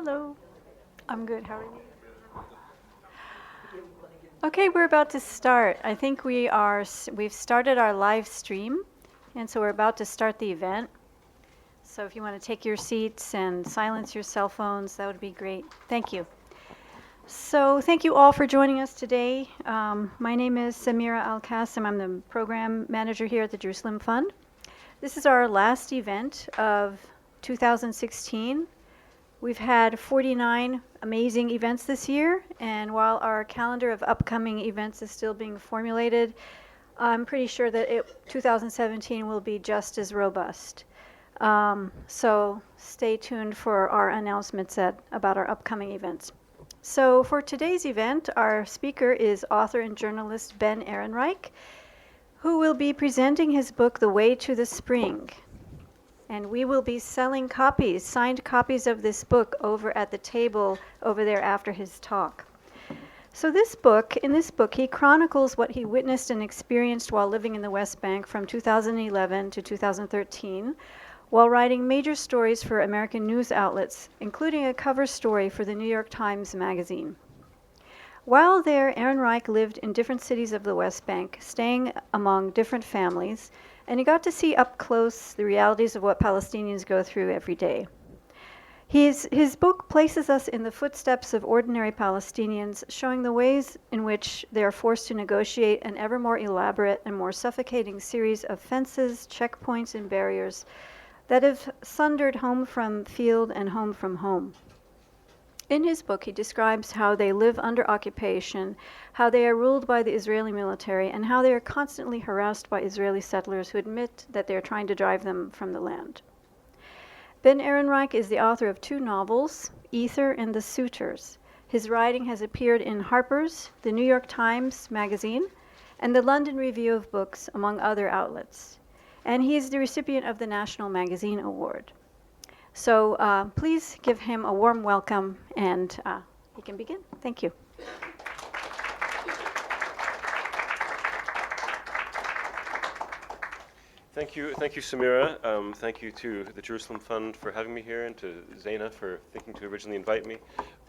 Hello. I'm good. How are you? Okay, we're about to start. I think we've started our live stream, and so we're about to start the event. So if you want to take your seats and silence your cell phones, that would be great. Thank you. So thank you all for joining us today. My name is Samira Al-Qasim. I'm the program manager here at the Jerusalem Fund. This is our last event of 2016. We've had 49 amazing events this year, and while our calendar of upcoming events is still being formulated, I'm pretty sure that 2017 will be just as robust. So stay tuned for our announcements about our upcoming events. So for today's event, our speaker is author and journalist Ben Ehrenreich, who will be presenting his book, The Way to the Spring. And we will be selling copies, signed copies of this book over at the table over there after his talk. So in this book, he chronicles what he witnessed and experienced while living in the West Bank from 2011 to 2013, while writing major stories for American news outlets, including a cover story for the New York Times Magazine. While there, Ehrenreich lived in different cities of the West Bank, staying among different families, and he got to see up close the realities of what Palestinians go through every day. His book places us in the footsteps of ordinary Palestinians, showing the ways in which they are forced to negotiate an ever more elaborate and more suffocating series of fences, checkpoints, and barriers that have sundered home from field and home from home. In his book, he describes how they live under occupation, how they are ruled by the Israeli military, and how they are constantly harassed by Israeli settlers who admit that they are trying to drive them from the land. Ben Ehrenreich is the author of 2 novels, Ether and The Suitors. His writing has appeared in Harper's, the New York Times Magazine, and the London Review of Books, among other outlets. And he is the recipient of the National Magazine Award. So please give him a warm welcome, and he can begin. Thank you. Thank you, Samira. Thank you to the Jerusalem Fund for having me here, and to Zaina for thinking to originally invite me.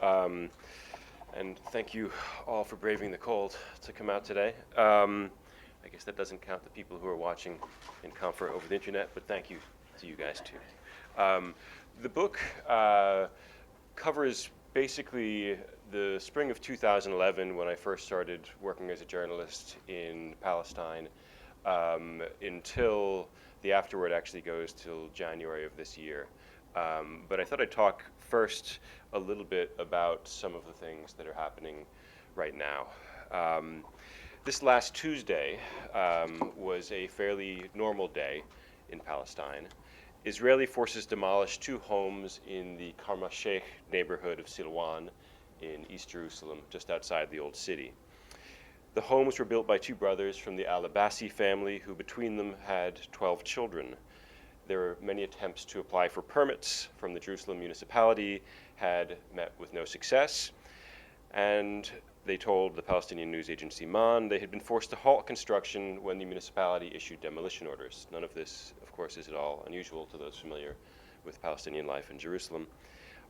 And thank you all for braving the cold to come out today. I guess that doesn't count the people who are watching in comfort over the internet, but thank you to you guys too. The book covers basically the spring of 2011, when I first started working as a journalist in Palestine, until the afterword actually goes till January of this year. But I thought I'd talk first a little bit about some of the things that are happening right now. This last Tuesday was a fairly normal day in Palestine. Israeli forces demolished 2 homes in the Karma Sheikh neighborhood of Silwan in East Jerusalem, just outside the old city. The homes were built by 2 brothers from the Al-Abbasi family, who between them had 12 children. There were many attempts to apply for permits from the Jerusalem municipality, had met with no success, and they told the Palestinian news agency MAN they had been forced to halt construction when the municipality issued demolition orders. None of this, of course, is at all unusual to those familiar with Palestinian life in Jerusalem.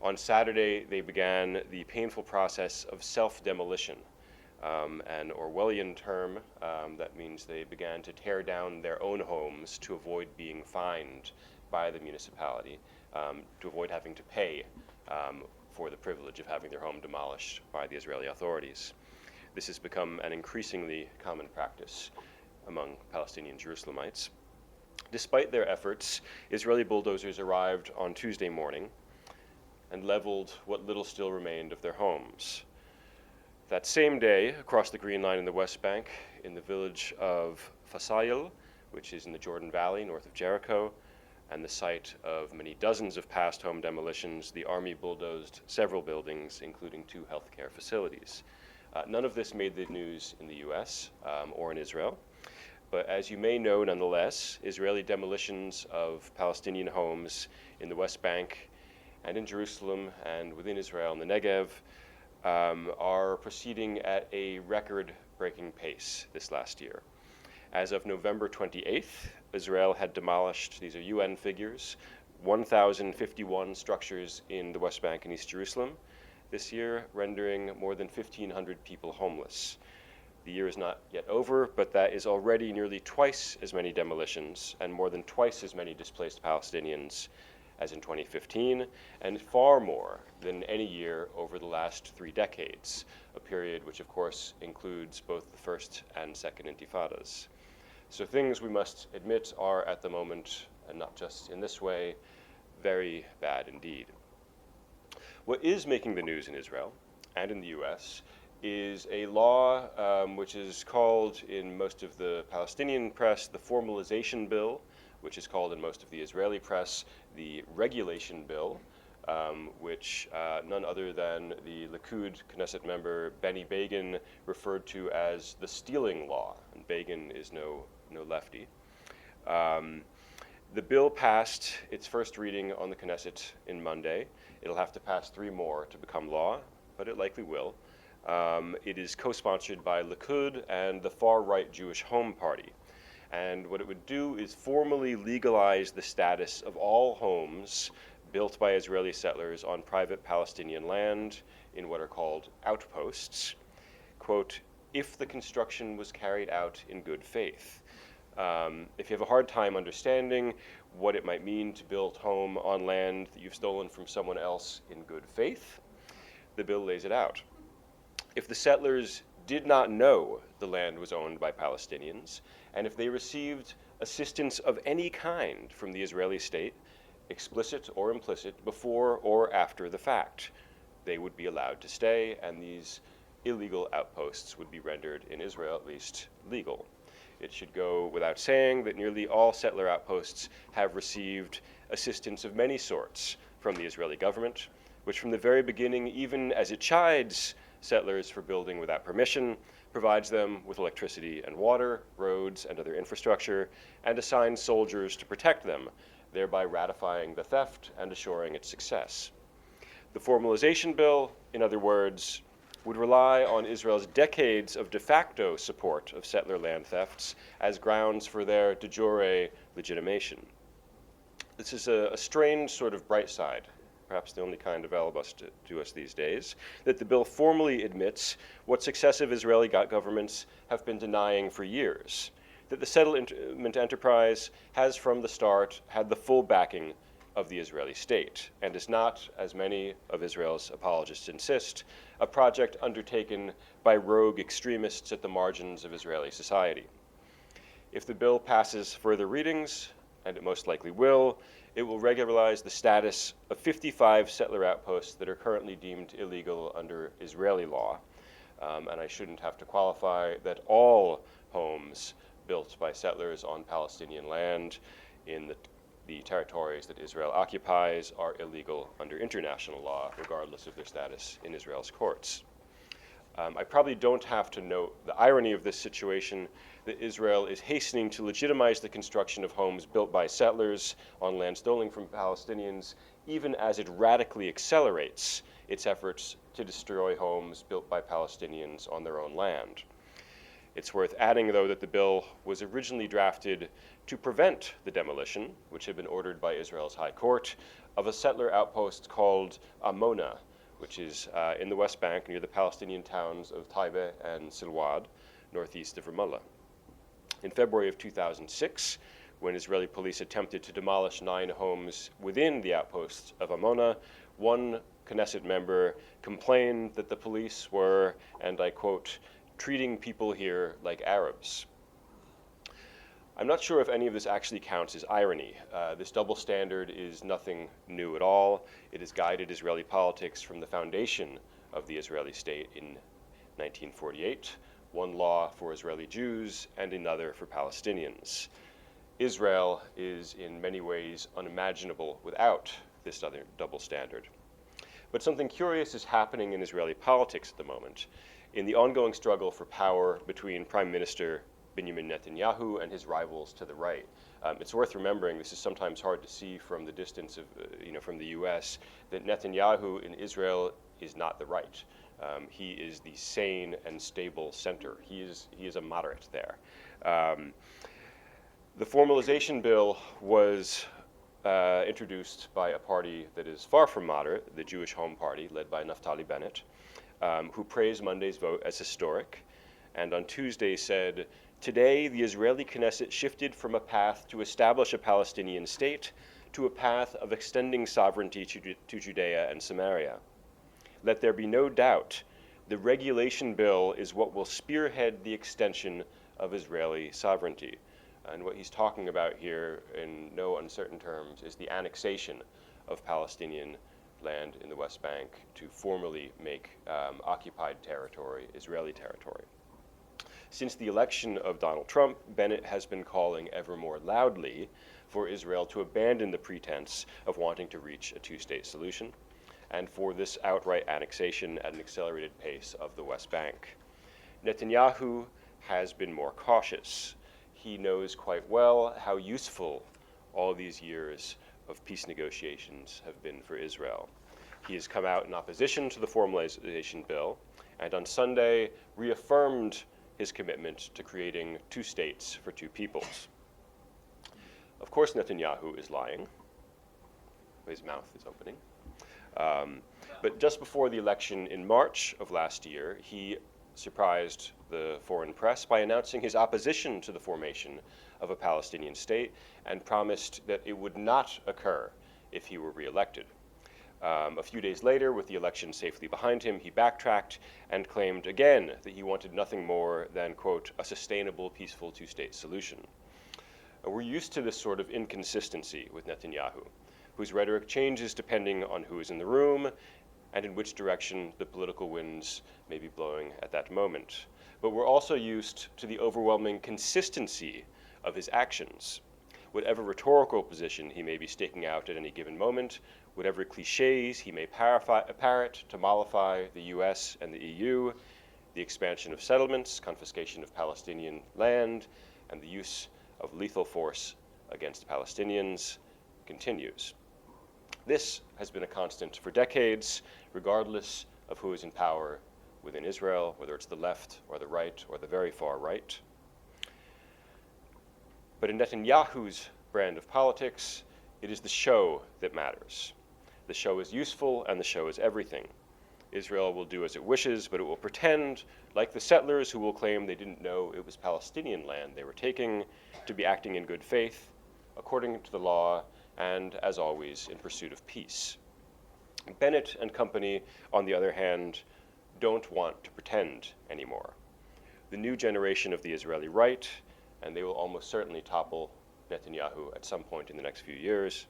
On Saturday, they began the painful process of self-demolition, an Orwellian term that means they began to tear down their own homes to avoid being fined by the municipality, to avoid having to pay for the privilege of having their home demolished by the Israeli authorities. This has become an increasingly common practice among Palestinian Jerusalemites. Despite their efforts, Israeli bulldozers arrived on Tuesday morning and leveled what little still remained of their homes. That same day, across the Green Line in the West Bank, in the village of Fasayil, which is in the Jordan Valley north of Jericho, and the site of many dozens of past home demolitions, the army bulldozed several buildings, including 2 healthcare facilities. None of this made the news in the US or in Israel, but as you may know nonetheless, Israeli demolitions of Palestinian homes in the West Bank and in Jerusalem and within Israel in the Negev are proceeding at a record-breaking pace this last year. As of November 28th, Israel had demolished, these are UN figures, 1,051 structures in the West Bank and East Jerusalem this year, rendering more than 1,500 people homeless. The year is not yet over, but that is already nearly twice as many demolitions and more than twice as many displaced Palestinians as in 2015, and far more than any year over the last 3 decades, a period which of course includes both the first and second intifadas. So things we must admit are at the moment, and not just in this way, very bad indeed. What is making the news in Israel and in the US is a law which is called in most of the Palestinian press the Formalization Bill, which is called in most of the Israeli press the Regulation Bill, which none other than the Likud Knesset member Benny Begin referred to as the stealing law, and Begin is no lefty. The bill passed its first reading on the Knesset in Monday. It'll have to pass 3 more to become law, but it likely will. It is co-sponsored by Likud and the far-right Jewish Home Party. And what it would do is formally legalize the status of all homes built by Israeli settlers on private Palestinian land in what are called outposts, quote, if the construction was carried out in good faith. If you have a hard time understanding what it might mean to build home on land that you've stolen from someone else in good faith, the bill lays it out. If the settlers did not know the land was owned by Palestinians, and if they received assistance of any kind from the Israeli state, explicit or implicit, before or after the fact, they would be allowed to stay, and these illegal outposts would be rendered, in Israel at least, legal. It should go without saying that nearly all settler outposts have received assistance of many sorts from the Israeli government, which from the very beginning, even as it chides settlers for building without permission, provides them with electricity and water, roads and other infrastructure, and assigns soldiers to protect them, thereby ratifying the theft and assuring its success. The Formalization Bill, in other words, would rely on Israel's decades of de facto support of settler land thefts as grounds for their de jure legitimation. This is a strange sort of bright side, perhaps the only kind available to us these days, that the bill formally admits what successive Israeli governments have been denying for years, that the settlement enterprise has from the start had the full backing of the Israeli state, and is not, as many of Israel's apologists insist, a project undertaken by rogue extremists at the margins of Israeli society. If the bill passes further readings, and it most likely will, it will regularize the status of 55 settler outposts that are currently deemed illegal under Israeli law. And I shouldn't have to qualify that all homes built by settlers on Palestinian land in the territories that Israel occupies are illegal under international law, regardless of their status in Israel's courts. I probably don't have to note the irony of this situation, that Israel is hastening to legitimize the construction of homes built by settlers on land stolen from Palestinians, even as it radically accelerates its efforts to destroy homes built by Palestinians on their own land. It's worth adding, though, that the bill was originally drafted to prevent the demolition, which had been ordered by Israel's High Court, of a settler outpost called Amona, which is in the West Bank near the Palestinian towns of Taibe and Silwad, northeast of Ramallah. In February of 2006, when Israeli police attempted to demolish 9 homes within the outposts of Amona, one Knesset member complained that the police were, and I quote, treating people here like Arabs. I'm not sure if any of this actually counts as irony. This double standard is nothing new at all. It has guided Israeli politics from the foundation of the Israeli state in 1948, one law for Israeli Jews and another for Palestinians. Israel is in many ways unimaginable without this other double standard. But something curious is happening in Israeli politics at the moment, in the ongoing struggle for power between Prime Minister Benjamin Netanyahu and his rivals to the right. It's worth remembering, this is sometimes hard to see from the distance of, from the US, that Netanyahu in Israel is not the right. He is the sane and stable center. He is a moderate there. The Formalization Bill was introduced by a party that is far from moderate, the Jewish Home Party, led by Naftali Bennett, who praised Monday's vote as historic, and on Tuesday said, "Today, the Israeli Knesset shifted from a path to establish a Palestinian state to a path of extending sovereignty to Judea and Samaria. Let there be no doubt, the Regulation Bill is what will spearhead the extension of Israeli sovereignty." And what he's talking about here, in no uncertain terms, is the annexation of Palestinian land in the West Bank to formally make occupied territory Israeli territory. Since the election of Donald Trump, Bennett has been calling ever more loudly for Israel to abandon the pretense of wanting to reach a two-state solution, and for this outright annexation at an accelerated pace of the West Bank. Netanyahu has been more cautious. He knows quite well how useful all these years of peace negotiations have been for Israel. He has come out in opposition to the Formalization Bill, and on Sunday reaffirmed his commitment to creating two states for two peoples. Of course, Netanyahu is lying. His mouth is opening. But just before the election in March of last year, he surprised the foreign press by announcing his opposition to the formation of a Palestinian state and promised that it would not occur if he were reelected. A few days later, with the election safely behind him, he backtracked and claimed again that he wanted nothing more than, quote, a sustainable, peaceful two-state solution. We're used to this sort of inconsistency with Netanyahu, whose rhetoric changes depending on who is in the room and in which direction the political winds may be blowing at that moment. But we're also used to the overwhelming consistency of his actions. Whatever rhetorical position he may be staking out at any given moment, whatever cliches he may parrot to mollify the US and the EU, the expansion of settlements, confiscation of Palestinian land, and the use of lethal force against Palestinians continues. This has been a constant for decades, regardless of who is in power within Israel, whether it's the left or the right or the very far right. But in Netanyahu's brand of politics, it is the show that matters. The show is useful and the show is everything. Israel will do as it wishes, but it will pretend, like the settlers who will claim they didn't know it was Palestinian land they were taking, to be acting in good faith, according to the law, and, as always, in pursuit of peace. Bennett and company, on the other hand, don't want to pretend anymore. The new generation of the Israeli right, and they will almost certainly topple Netanyahu at some point in the next few years,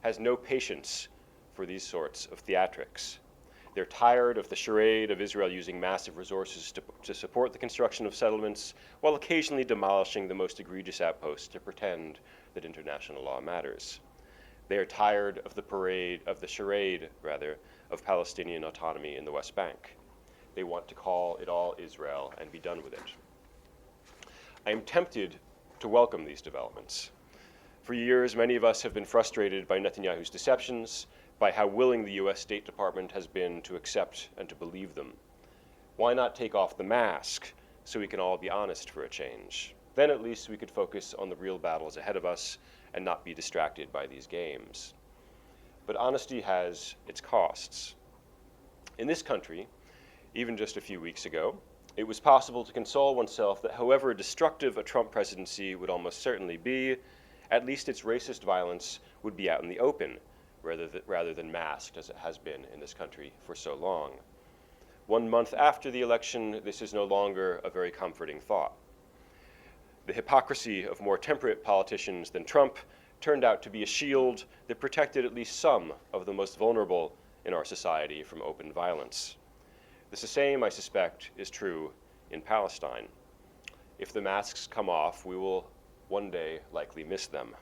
has no patience for these sorts of theatrics. They're tired of the charade of Israel using massive resources to support the construction of settlements, while occasionally demolishing the most egregious outposts to pretend that international law matters. They are tired of the charade of Palestinian autonomy in the West Bank. They want to call it all Israel and be done with it. I am tempted to welcome these developments. For years, many of us have been frustrated by Netanyahu's deceptions, by how willing the US State Department has been to accept and to believe them. Why not take off the mask so we can all be honest for a change? Then at least we could focus on the real battles ahead of us and not be distracted by these games. But honesty has its costs. In this country, even just a few weeks ago, it was possible to console oneself that however destructive a Trump presidency would almost certainly be, at least its racist violence would be out in the open, rather than masked as it has been in this country for so long. 1 month after the election, this is no longer a very comforting thought. The hypocrisy of more temperate politicians than Trump turned out to be a shield that protected at least some of the most vulnerable in our society from open violence. The same, I suspect, is true in Palestine. If the masks come off, we will one day likely miss them.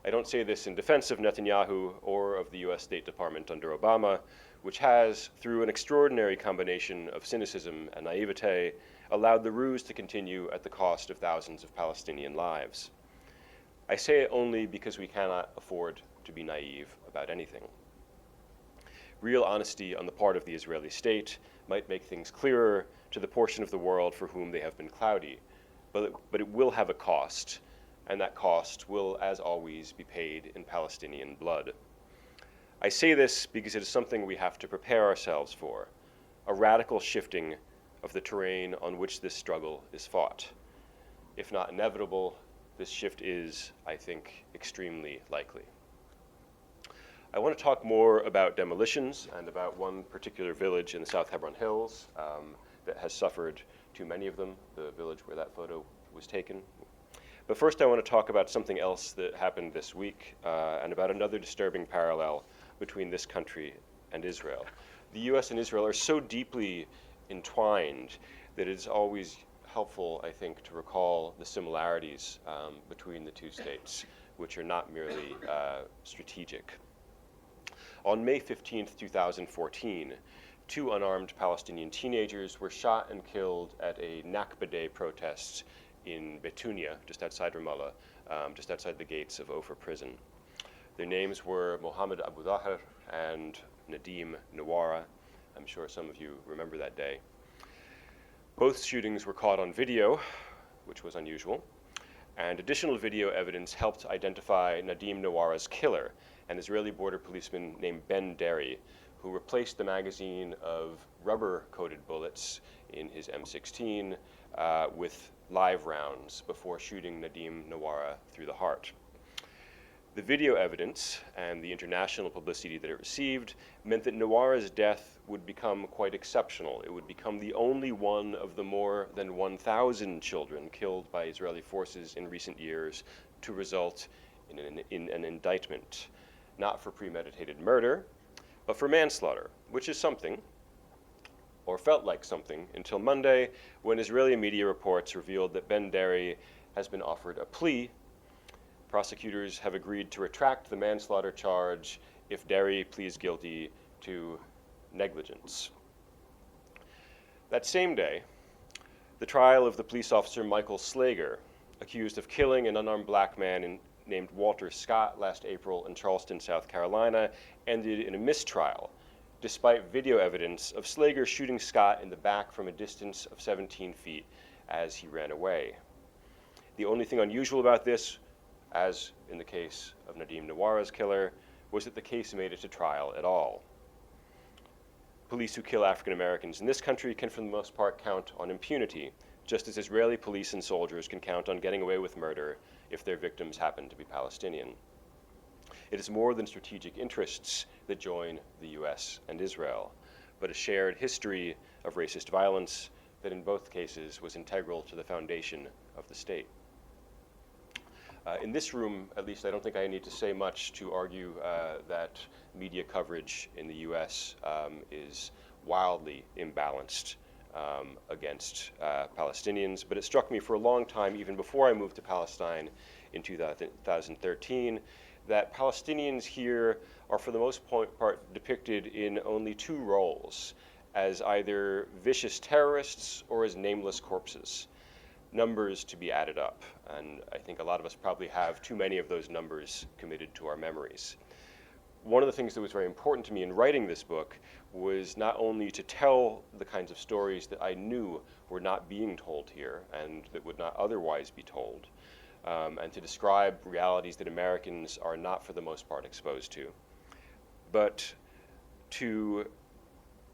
I don't say this in defense of Netanyahu or of the US State Department under Obama, which has, through an extraordinary combination of cynicism and naivete, allowed the ruse to continue at the cost of thousands of Palestinian lives. I say it only because we cannot afford to be naive about anything. Real honesty on the part of the Israeli state might make things clearer to the portion of the world for whom they have been cloudy, but it will have a cost, and that cost will, as always, be paid in Palestinian blood. I say this because it is something we have to prepare ourselves for, a radical shifting of the terrain on which this struggle is fought. If not inevitable, this shift is, I think, extremely likely. I want to talk more about demolitions and about one particular village in the South Hebron Hills that has suffered too many of them, the village where that photo was taken. But first I want to talk about something else that happened this week and about another disturbing parallel between this country and Israel. The US and Israel are so deeply entwined that it's always helpful, I think, to recall the similarities between the two states, which are not merely strategic. On May 15th, 2014, two unarmed Palestinian teenagers were shot and killed at a Nakba Day protest in Betunia, just outside Ramallah, just outside the gates of Ofer prison. Their names were Mohammed Abu Dhaher and Nadim Nawara. I'm sure some of you remember that day. Both shootings were caught on video, which was unusual, and additional video evidence helped identify Nadim Nawara's killer, an Israeli border policeman named Ben Derry, who replaced the magazine of rubber-coated bullets in his M16 with live rounds before shooting Nadim Nawara through the heart. The video evidence and the international publicity that it received meant that Nawara's death would become quite exceptional. It would become the only one of the more than 1,000 children killed by Israeli forces in recent years to result in an indictment, not for premeditated murder, but for manslaughter, which is something, or felt like something, until Monday, when Israeli media reports revealed that Ben Derry has been offered a plea. Prosecutors have agreed to retract the manslaughter charge if Derry pleads guilty to negligence. That same day, the trial of the police officer Michael Slager, accused of killing an unarmed black man named Walter Scott last April in Charleston, South Carolina, ended in a mistrial, despite video evidence of Slager shooting Scott in the back from a distance of 17 feet as he ran away. The only thing unusual about this, as in the case of Nadim Nawara's killer, was that the case made it to trial at all. Police who kill African Americans in this country can, for the most part, count on impunity, just as Israeli police and soldiers can count on getting away with murder if their victims happen to be Palestinian. It is more than strategic interests that join the US and Israel, but a shared history of racist violence that in both cases was integral to the foundation of the state. In this room, at least, I don't think I need to say much to argue that media coverage in the US is wildly imbalanced against Palestinians, but it struck me for a long time, even before I moved to Palestine in 2013, that Palestinians here are for the most part depicted in only two roles, as either vicious terrorists or as nameless corpses. Numbers to be added up, and I think a lot of us probably have too many of those numbers committed to our memories. One of the things that was very important to me in writing this book was not only to tell the kinds of stories that I knew were not being told here and that would not otherwise be told, and to describe realities that Americans are not for the most part exposed to, but to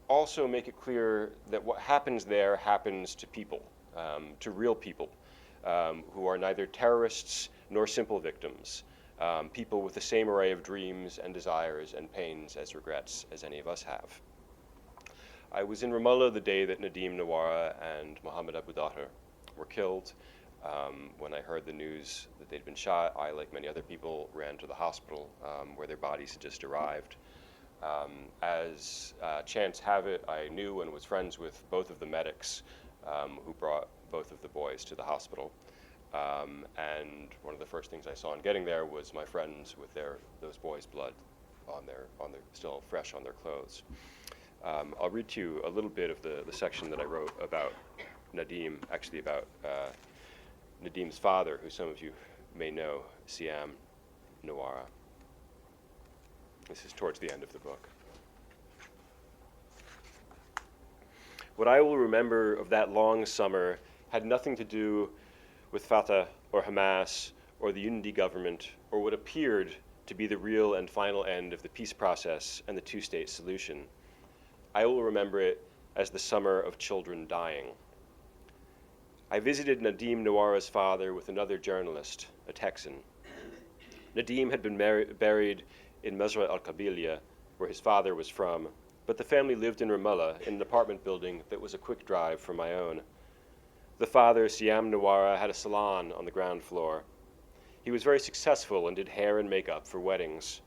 also make it clear that what happens there happens to people. To real people who are neither terrorists nor simple victims, people with the same array of dreams and desires and pains as regrets as any of us have. I was in Ramallah the day that Nadim Nawara and Mohammed Abu Dhaher were killed. When I heard the news that they'd been shot, I, like many other people, ran to the hospital where their bodies had just arrived. As chance have it, I knew and was friends with both of the medics who brought both of the boys to the hospital. And one of the first things I saw in getting there was my friends with those boys' blood on their still fresh on their clothes. I'll read to you a little bit of the section that I wrote about Nadim, actually about Nadim's father, who some of you may know, Siam Nawara. This is towards the end of the book. What I will remember of that long summer had nothing to do with Fatah or Hamas or the unity government, or what appeared to be the real and final end of the peace process and the two-state solution. I will remember it as the summer of children dying. I visited Nadim Nawara's father with another journalist, a Texan. Nadim had been buried in Mazra al-Qabilia, where his father was from, but the family lived in Ramallah in an apartment building that was a quick drive from my own. The father, Siam Nawara, had a salon on the ground floor. He was very successful and did hair and makeup for weddings.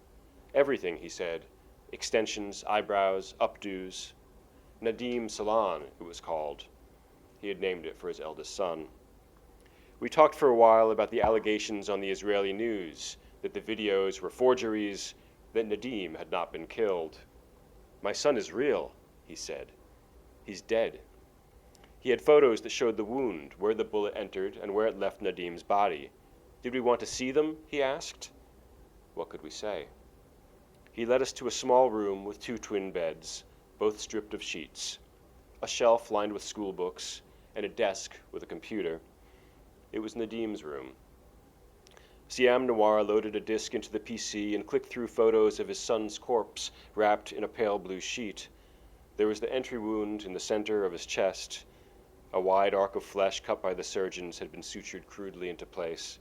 Everything, he said, extensions, eyebrows, updos. Nadim Salon, it was called. He had named it for his eldest son. We talked for a while about the allegations on the Israeli news, that the videos were forgeries, that Nadim had not been killed. "My son is real," he said. "He's dead." He had photos that showed the wound, where the bullet entered, and where it left Nadim's body. Did we want to see them? He asked. What could we say? He led us to a small room with 2 twin beds, both stripped of sheets, a shelf lined with school books, and a desk with a computer. It was Nadim's room. Siam Nawara loaded a disk into the PC and clicked through photos of his son's corpse wrapped in a pale blue sheet. There was the entry wound in the center of his chest. A wide arc of flesh cut by the surgeons had been sutured crudely into place.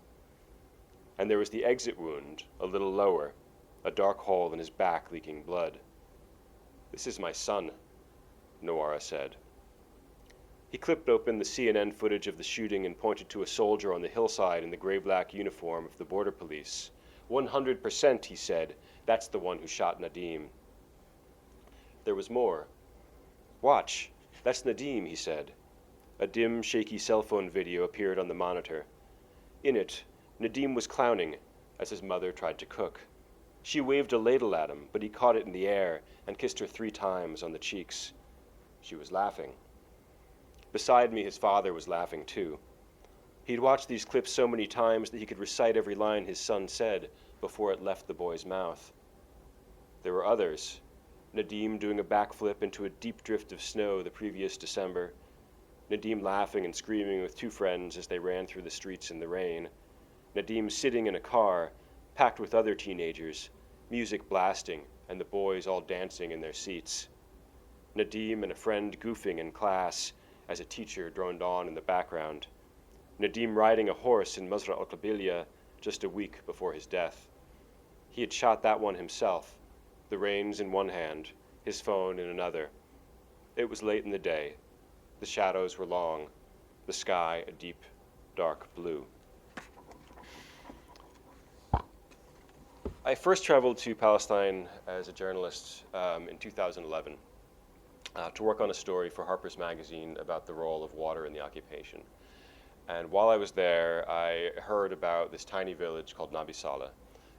And there was the exit wound, a little lower, a dark hole in his back leaking blood. "This is my son," Nawara said. He clipped open the CNN footage of the shooting and pointed to a soldier on the hillside in the gray-black uniform of the border police. 100%, he said. That's the one who shot Nadim. There was more. "Watch, that's Nadim," he said. A dim, shaky cell phone video appeared on the monitor. In it, Nadim was clowning as his mother tried to cook. She waved a ladle at him, but he caught it in the air and kissed her 3 times on the cheeks. She was laughing. Beside me, his father was laughing too. He'd watched these clips so many times that he could recite every line his son said before it left the boy's mouth. There were others. Nadim doing a backflip into a deep drift of snow the previous December. Nadim laughing and screaming with 2 friends as they ran through the streets in the rain. Nadim sitting in a car, packed with other teenagers, music blasting, and the boys all dancing in their seats. Nadim and a friend goofing in class as a teacher droned on in the background. Nadim riding a horse in Mazra al-Qabilia just a week before his death. He had shot that one himself, the reins in one hand, his phone in another. It was late in the day. The shadows were long, the sky a deep, dark blue. I first traveled to Palestine as a journalist in 2011 to work on a story for Harper's Magazine about the role of water in the occupation. And while I was there, I heard about this tiny village called Nabi Saleh,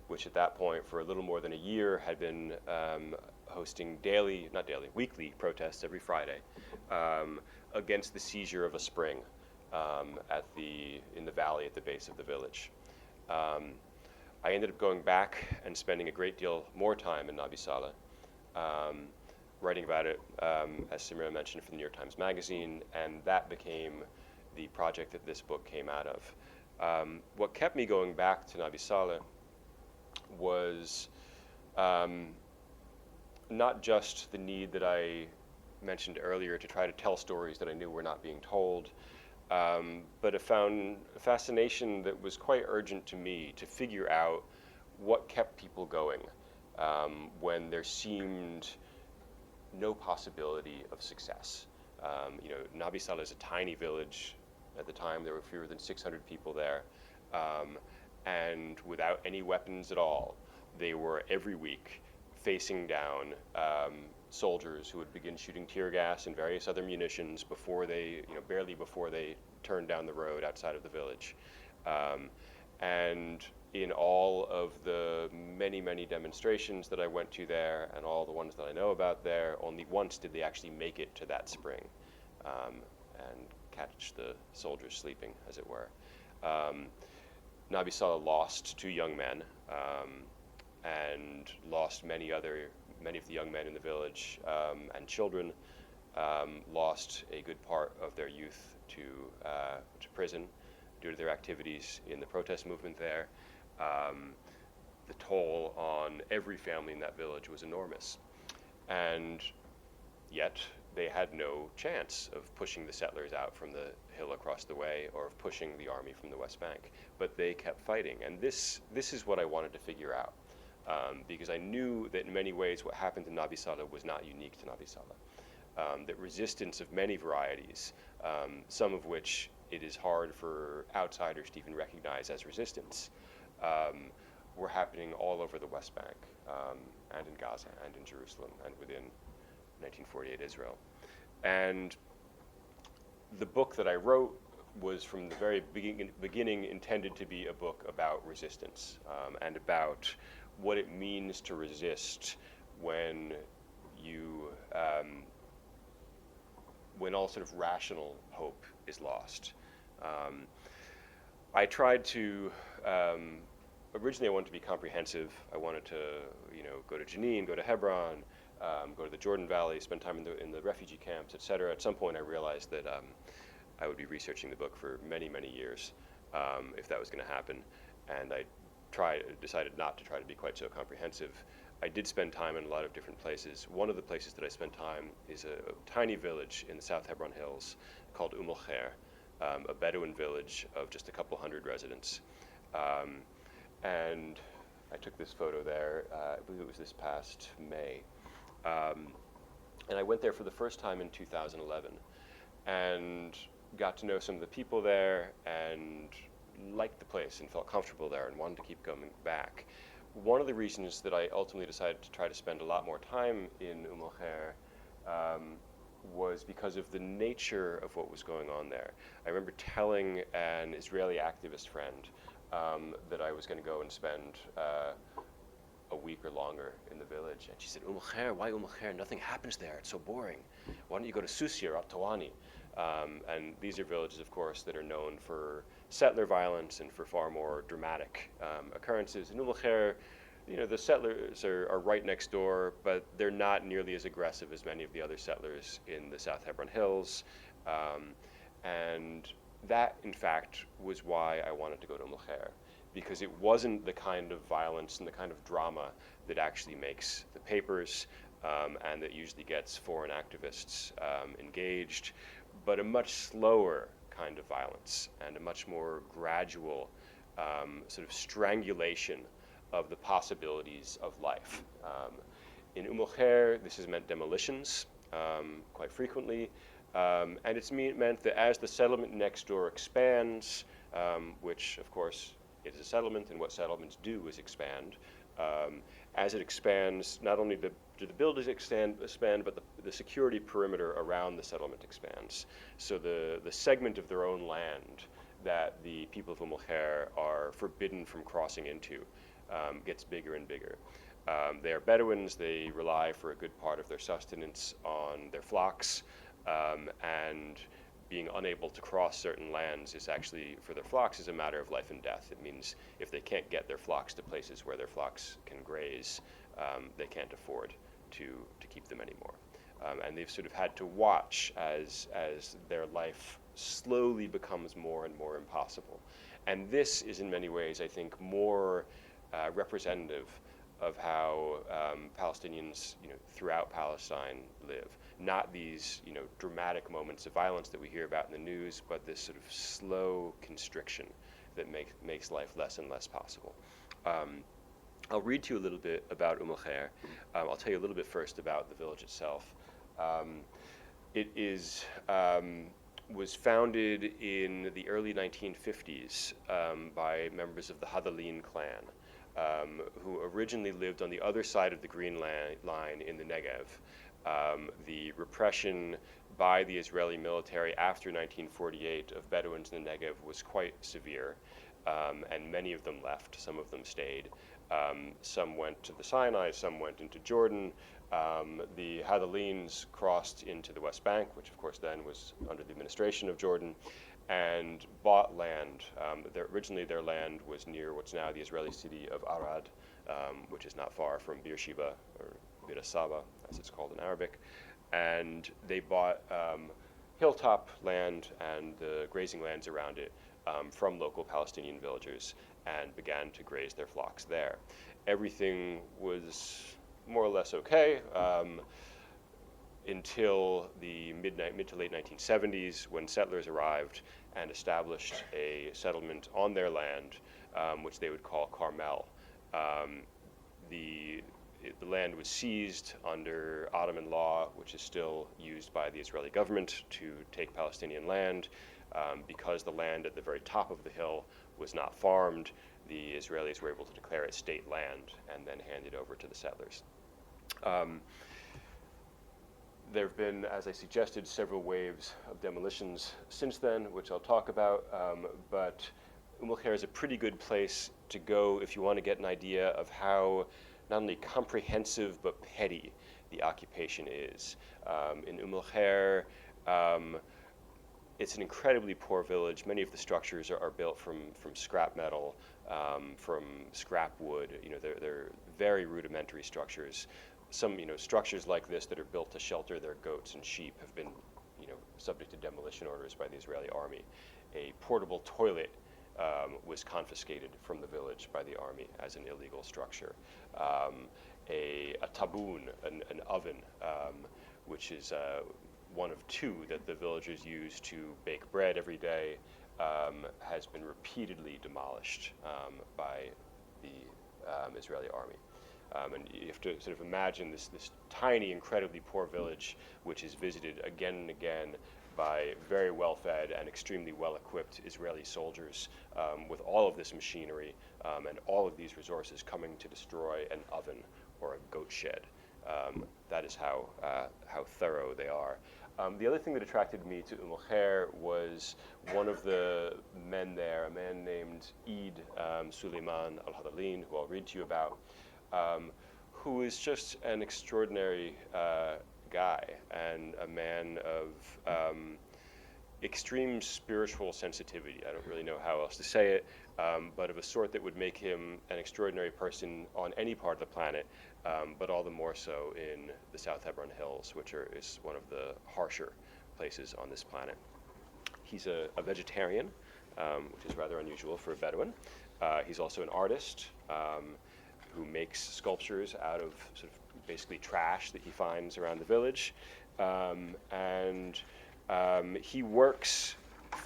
which at that point, for a little more than a year, had been hosting weekly protests every Friday against the seizure of a spring in the valley at the base of the village. I ended up going back and spending a great deal more time in Nabi Saleh, writing about it, as Samira mentioned, for the New York Times Magazine, and that became the project that this book came out of. What kept me going back to Nabi Saleh was not just the need that I mentioned earlier to try to tell stories that I knew were not being told, but I found a fascination that was quite urgent to me to figure out what kept people going when there seemed no possibility of success. Nabi Saleh is a tiny village. At the time, there were fewer than 600 people there, and without any weapons at all, they were every week facing down soldiers who would begin shooting tear gas and various other munitions barely before they turned down the road outside of the village. And in all of the many, many demonstrations that I went to there and all the ones that I know about there, only once did they actually make it to that spring and catch the soldiers sleeping, as it were. Nabi Saleh lost 2 young men and lost many of the young men in the village and children, lost a good part of their youth to prison, due to their activities in the protest movement there. The toll on every family in that village was enormous. And yet they had no chance of pushing the settlers out from the hill across the way or of pushing the army from the West Bank. But they kept fighting. And this is what I wanted to figure out. Because I knew that in many ways what happened to Nabi Saleh was not unique to Nabi Saleh. That resistance of many varieties, some of which it is hard for outsiders to even recognize as resistance, were happening all over the West Bank, and in Gaza, and in Jerusalem, and within 1948 Israel. And the book that I wrote was from the very beginning intended to be a book about resistance, and about what it means to resist when you, when all sort of rational hope is lost. I tried to, originally I wanted to be comprehensive. I wanted to, go to Jenin, go to Hebron, go to the Jordan Valley, spend time in the refugee camps, etc. At some point I realized that I would be researching the book for many, many years if that was going to happen. And I decided not to try to be quite so comprehensive. I did spend time in a lot of different places. One of the places that I spent time is a tiny village in the South Hebron Hills called Khair, a Bedouin village of just a couple hundred residents. And I took this photo there, I believe it was this past May. And I went there for the first time in 2011 and got to know some of the people there and liked the place and felt comfortable there and wanted to keep coming back. One of the reasons that I ultimately decided to try to spend a lot more time in Khair was because of the nature of what was going on there. I remember telling an Israeli activist friend that I was going to go and spend a week or longer in the village. And she said, Khair, why Khair? Nothing happens there. It's so boring. Why don't you go to Susia or Tawani? And these are villages, of course, that are known for settler violence and for far more dramatic occurrences. In Khair, the settlers are right next door, but they're not nearly as aggressive as many of the other settlers in the South Hebron Hills. And that, in fact, was why I wanted to go to Khair, because it wasn't the kind of violence and the kind of drama that actually makes the papers and that usually gets foreign activists engaged, but a much slower kind of violence and a much more gradual sort of strangulation of the possibilities of life. In Khair, this has meant demolitions quite frequently, and it's meant that as the settlement next door expands, which of course it is a settlement, and what settlements do is expand. As it expands, not only do the buildings expand, but the security perimeter around the settlement expands. So the segment of their own land that the people of Khair are forbidden from crossing into gets bigger and bigger. They are Bedouins. They rely for a good part of their sustenance on their flocks, and being unable to cross certain lands is actually, for their flocks, is a matter of life and death. It means if they can't get their flocks to places where their flocks can graze, they can't afford to keep them anymore. And they've sort of had to watch as their life slowly becomes more and more impossible. And this is in many ways, I think, more representative of how Palestinians, throughout Palestine live. Not these, dramatic moments of violence that we hear about in the news, but this sort of slow constriction that makes life less and less possible. I'll read to you a little bit about Khair. I'll tell you a little bit first about the village itself. It was founded in the early 1950s by members of the Helene clan, who originally lived on the other side of the Green Line in the Negev. The repression by the Israeli military after 1948 of Bedouins in the Negev was quite severe, and many of them left. Some of them stayed. Some went to the Sinai, some went into Jordan. The Halenes crossed into the West Bank, which of course then was under the administration of Jordan, and bought land. Originally their land was near what's now the Israeli city of Arad, which is not far from Beersheba, or Bir Saba, as it's called in Arabic. And they bought hilltop land and the grazing lands around it from local Palestinian villagers and began to graze their flocks there. Everything was more or less okay until the mid to late 1970s, when settlers arrived and established a settlement on their land, which they would call Carmel. The land was seized under Ottoman law, which is still used by the Israeli government to take Palestinian land. Because the land at the very top of the hill was not farmed, the Israelis were able to declare it state land and then hand it over to the settlers. There have been, as I suggested, several waves of demolitions since then, which I'll talk about, but Khair is a pretty good place to go if you want to get an idea of how not only comprehensive but petty the occupation is. In Khair, it's an incredibly poor village. Many of the structures are built from scrap metal, from scrap wood. They're very rudimentary structures. Some structures like this that are built to shelter their goats and sheep have been subject to demolition orders by the Israeli army. A portable toilet was confiscated from the village by the army as an illegal structure. A taboon, an oven, which is one of two that the villagers use to bake bread every day, has been repeatedly demolished by the Israeli army. And you have to sort of imagine this tiny, incredibly poor village, which is visited again and again by very well-fed and extremely well-equipped Israeli soldiers, with all of this machinery and all of these resources coming to destroy an oven or a goat shed. That is how thorough they are. The other thing that attracted me to Khair was one of the men there, a man named Suleiman al-Hadalin, who I'll read to you about, who is just an extraordinary guy and a man of extreme spiritual sensitivity. I don't really know how else to say it, but of a sort that would make him an extraordinary person on any part of the planet, but all the more so in the South Hebron Hills, which is one of the harsher places on this planet. He's a vegetarian, which is rather unusual for a Bedouin. He's also an artist who makes sculptures out of sort of basically trash that he finds around the village. He works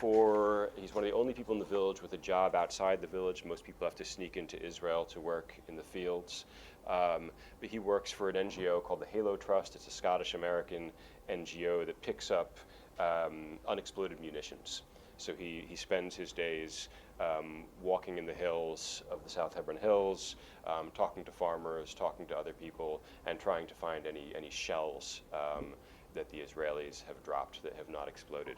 he's one of the only people in the village with a job outside the village. Most people have to sneak into Israel to work in the fields. But he works for an NGO called the Halo Trust. It's a Scottish-American NGO that picks up unexploded munitions. So he spends his days walking in the hills of the South Hebron Hills, talking to farmers, talking to other people, and trying to find any shells that the Israelis have dropped that have not exploded.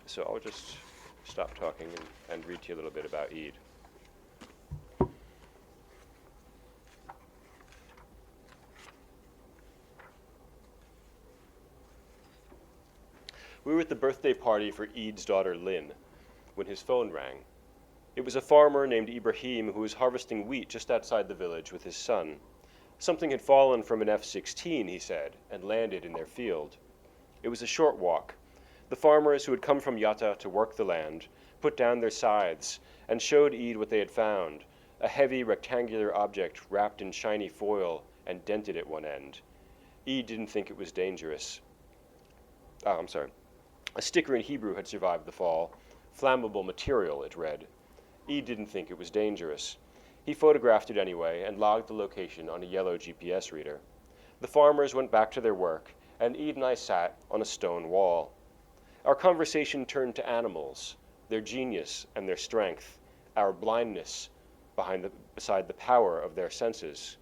So I'll just stop talking and read to you a little bit about Eid. We were at the birthday party for Eid's daughter Lynn when his phone rang. It was a farmer named Ibrahim who was harvesting wheat just outside the village with his son. Something had fallen from an F-16, he said, and landed in their field. It was a short walk. The farmers who had come from Yatta to work the land put down their scythes and showed Eid what they had found, a heavy rectangular object wrapped in shiny foil and dented at one end. Eid didn't think it was dangerous. A sticker in Hebrew had survived the fall. Flammable material, it read. Eid didn't think it was dangerous. He photographed it anyway and logged the location on a yellow GPS reader. The farmers went back to their work, and Eid and I sat on a stone wall. Our conversation turned to animals, their genius and their strength, our blindness beside the power of their senses.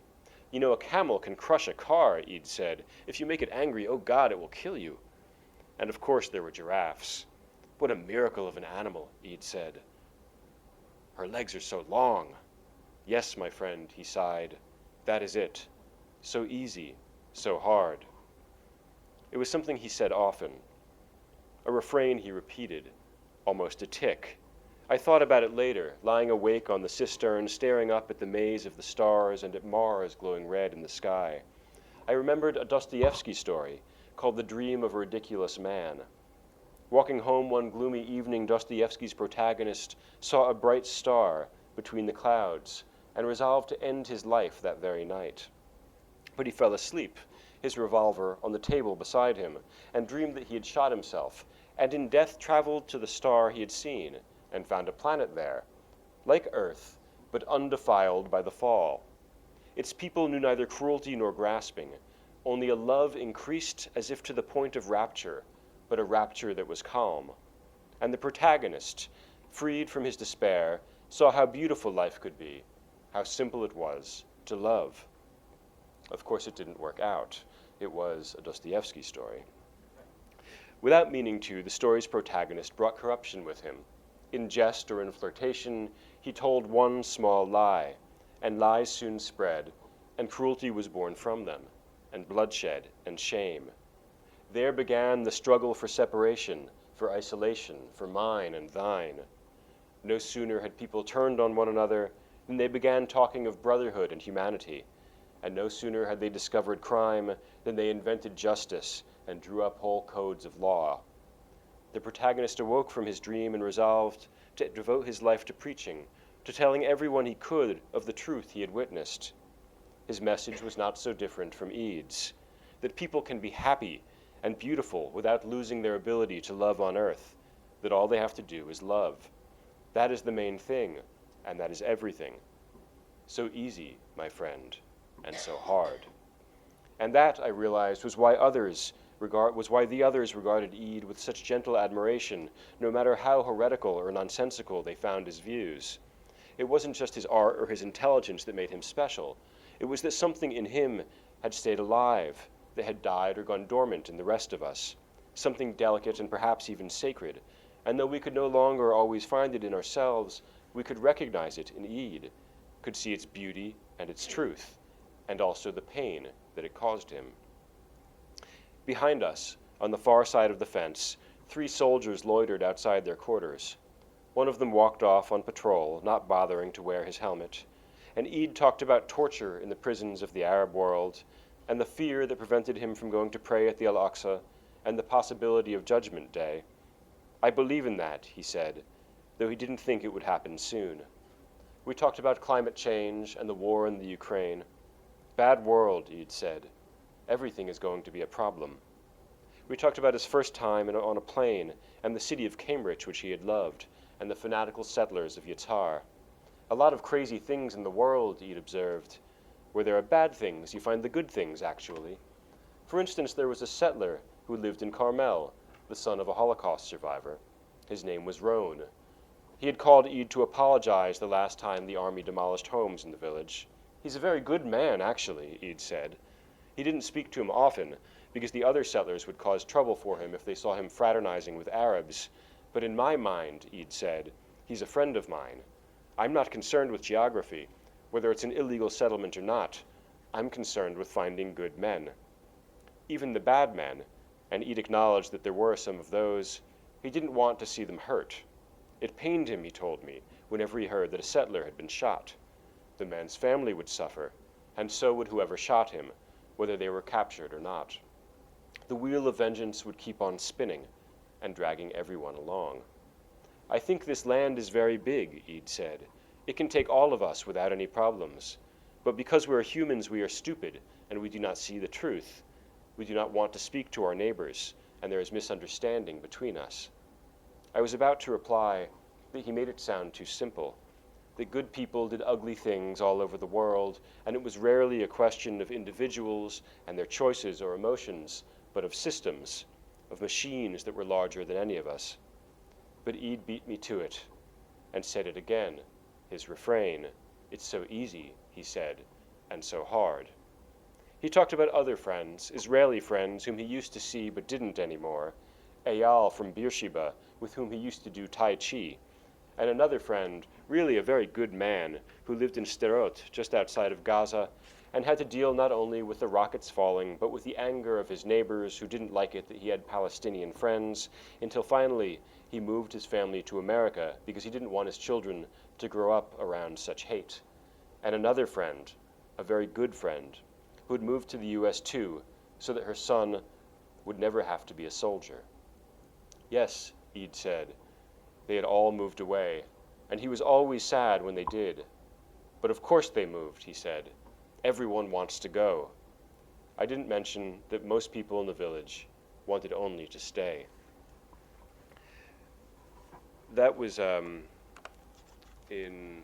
You know, a camel can crush a car, Eid said. If you make it angry, oh God, it will kill you. And of course there were giraffes. What a miracle of an animal, Eid said. Her legs are so long. Yes, my friend, he sighed. That is it. So easy, so hard. It was something he said often. A refrain he repeated, almost a tick. I thought about it later, lying awake on the cistern, staring up at the maze of the stars and at Mars glowing red in the sky. I remembered a Dostoevsky story called The Dream of a Ridiculous Man. Walking home one gloomy evening, Dostoevsky's protagonist saw a bright star between the clouds and resolved to end his life that very night. But he fell asleep, his revolver on the table beside him, and dreamed that he had shot himself, and in death traveled to the star he had seen, and found a planet there, like Earth, but undefiled by the fall. Its people knew neither cruelty nor grasping, only a love increased as if to the point of rapture, but a rapture that was calm. And the protagonist, freed from his despair, saw how beautiful life could be, how simple it was to love. Of course, it didn't work out. It was a Dostoevsky story. Without meaning to, the story's protagonist brought corruption with him. In jest or in flirtation, he told one small lie, and lies soon spread, and cruelty was born from them, and bloodshed and shame. There began the struggle for separation, for isolation, for mine and thine. No sooner had people turned on one another than they began talking of brotherhood and humanity, and no sooner had they discovered crime than they invented justice and drew up whole codes of law. The protagonist awoke from his dream and resolved to devote his life to preaching, to telling everyone he could of the truth he had witnessed. His message was not so different from Eid's, that people can be happy and beautiful without losing their ability to love on earth, that all they have to do is love. That is the main thing, and that is everything. So easy, my friend, and so hard. And that, I realized, was why the others regarded Eid with such gentle admiration, no matter how heretical or nonsensical they found his views. It wasn't just his art or his intelligence that made him special. It was that something in him had stayed alive, that had died or gone dormant in the rest of us, something delicate and perhaps even sacred, and though we could no longer always find it in ourselves, we could recognize it in Eid, could see its beauty and its truth, and also the pain that it caused him. Behind us, on the far side of the fence, 3 soldiers loitered outside their quarters. One of them walked off on patrol, not bothering to wear his helmet, and Eid talked about torture in the prisons of the Arab world, and the fear that prevented him from going to pray at the Al-Aqsa, and the possibility of Judgment Day. I believe in that, he said, though he didn't think it would happen soon. We talked about climate change and the war in the Ukraine. Bad world, Eid said. Everything is going to be a problem. We talked about his first time on a plane, and the city of Cambridge, which he had loved, and the fanatical settlers of Yatar. A lot of crazy things in the world, Eid observed. Where there are bad things, you find the good things, actually. For instance, there was a settler who lived in Carmel, the son of a Holocaust survivor. His name was Roan. He had called Eid to apologize the last time the army demolished homes in the village. He's a very good man, actually, Eid said. He didn't speak to him often, because the other settlers would cause trouble for him if they saw him fraternizing with Arabs. But in my mind, Eid said, he's a friend of mine. I'm not concerned with geography, whether it's an illegal settlement or not. I'm concerned with finding good men. Even the bad men, and Eid acknowledged that there were some of those, he didn't want to see them hurt. It pained him, he told me, whenever he heard that a settler had been shot. The man's family would suffer, and so would whoever shot him, whether they were captured or not. The wheel of vengeance would keep on spinning and dragging everyone along. I think this land is very big, Eid said. It can take all of us without any problems. But because we are humans, we are stupid, and we do not see the truth. We do not want to speak to our neighbors, and there is misunderstanding between us. I was about to reply that he made it sound too simple, that good people did ugly things all over the world, and it was rarely a question of individuals and their choices or emotions, but of systems, of machines that were larger than any of us. But Eid beat me to it, and said it again, his refrain. It's so easy, he said, and so hard. He talked about other friends, Israeli friends whom he used to see but didn't anymore, Eyal from Beersheba, with whom he used to do Tai Chi, and another friend, really a very good man, who lived in Sderot, just outside of Gaza, and had to deal not only with the rockets falling, but with the anger of his neighbors who didn't like it that he had Palestinian friends, until finally he moved his family to America because he didn't want his children to grow up around such hate. And another friend, a very good friend, who had moved to the US too, so that her son would never have to be a soldier. Yes, Eid said. They had all moved away, and he was always sad when they did. But of course they moved, he said. Everyone wants to go. I didn't mention that most people in the village wanted only to stay. That was in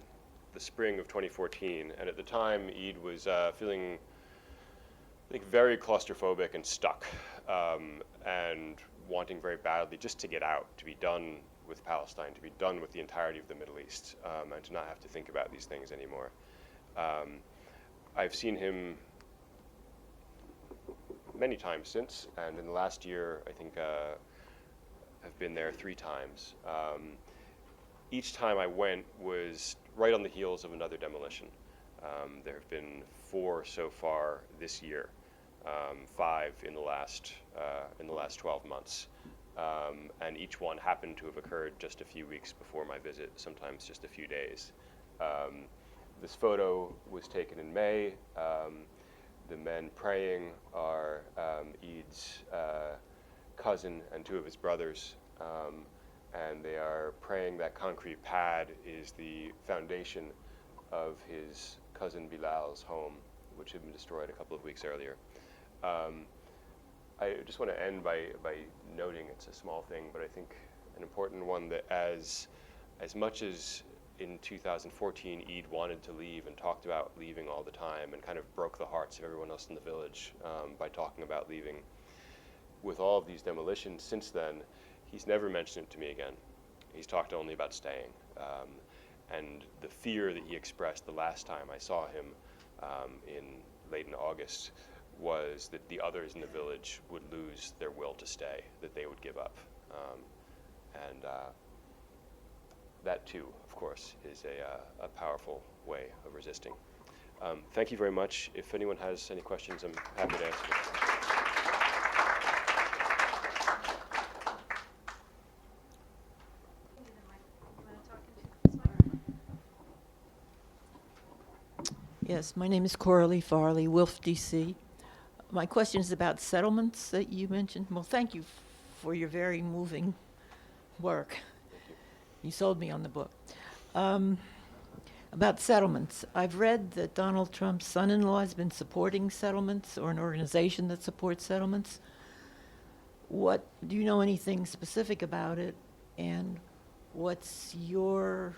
the spring of 2014, and at the time Eid was feeling, I think, very claustrophobic and stuck, and wanting very badly just to get out, to be done with Palestine, to be done with the entirety of the Middle East, and to not have to think about these things anymore. I've seen him many times since, and in the last year, I think I've been there 3 times. Each time I went was right on the heels of another demolition. There have been 4 so far this year, 5 in the last 12 months, and each one happened to have occurred just a few weeks before my visit, sometimes just a few days. This photo was taken in May. The men praying are Eid's cousin and 2 of his brothers, and they are praying that concrete pad is the foundation of his cousin Bilal's home, which had been destroyed a couple of weeks earlier. I just want to end by noting, it's a small thing, but I think an important one, that as much as in 2014 Eid wanted to leave and talked about leaving all the time and kind of broke the hearts of everyone else in the village by talking about leaving, with all of these demolitions since then, he's never mentioned it to me again. He's talked only about staying. And the fear that he expressed the last time I saw him late in August was that the others in the village would lose their will to stay, that they would give up. And that too, of course, is a powerful way of resisting. Thank you very much. If anyone has any questions, I'm happy to answer. Yes, my name is Coralie Farley, Wilf, D.C. My question is about settlements that you mentioned. Well, thank you for your very moving work. You sold me on the book. About settlements, I've read that Donald Trump's son-in-law has been supporting settlements, or an organization that supports settlements. Do you know anything specific about it? And what's your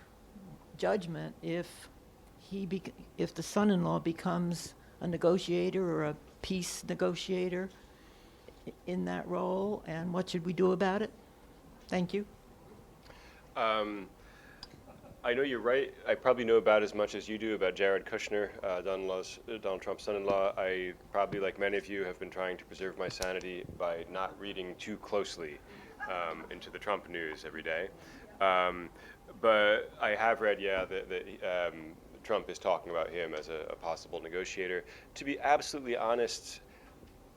judgment if the son-in-law becomes a negotiator or a peace negotiator in that role, and what should we do about it? Thank you. I know you're right. I probably know about as much as you do about Jared Kushner, Donald Trump's son-in-law. I probably, like many of you, have been trying to preserve my sanity by not reading too closely into the Trump news every day. But I have read, that Trump is talking about him as a possible negotiator. To be absolutely honest,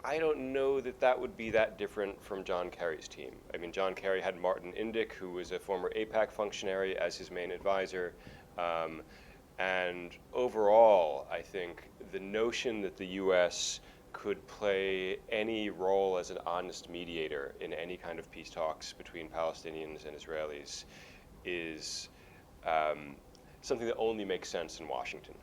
I don't know that would be that different from John Kerry's team. I mean, John Kerry had Martin Indyk, who was a former AIPAC functionary, as his main advisor. And overall, I think the notion that the U.S. could play any role as an honest mediator in any kind of peace talks between Palestinians and Israelis is something that only makes sense in Washington.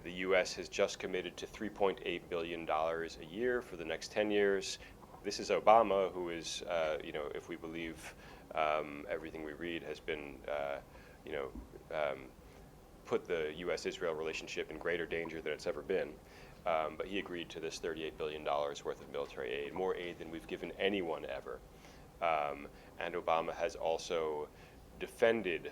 The U.S. has just committed to $3.8 billion a year for the next 10 years. This is Obama, who is, if we believe everything we read, has been, put the U.S.-Israel relationship in greater danger than it's ever been. But he agreed to this $38 billion worth of military aid, more aid than we've given anyone ever. And Obama has also defended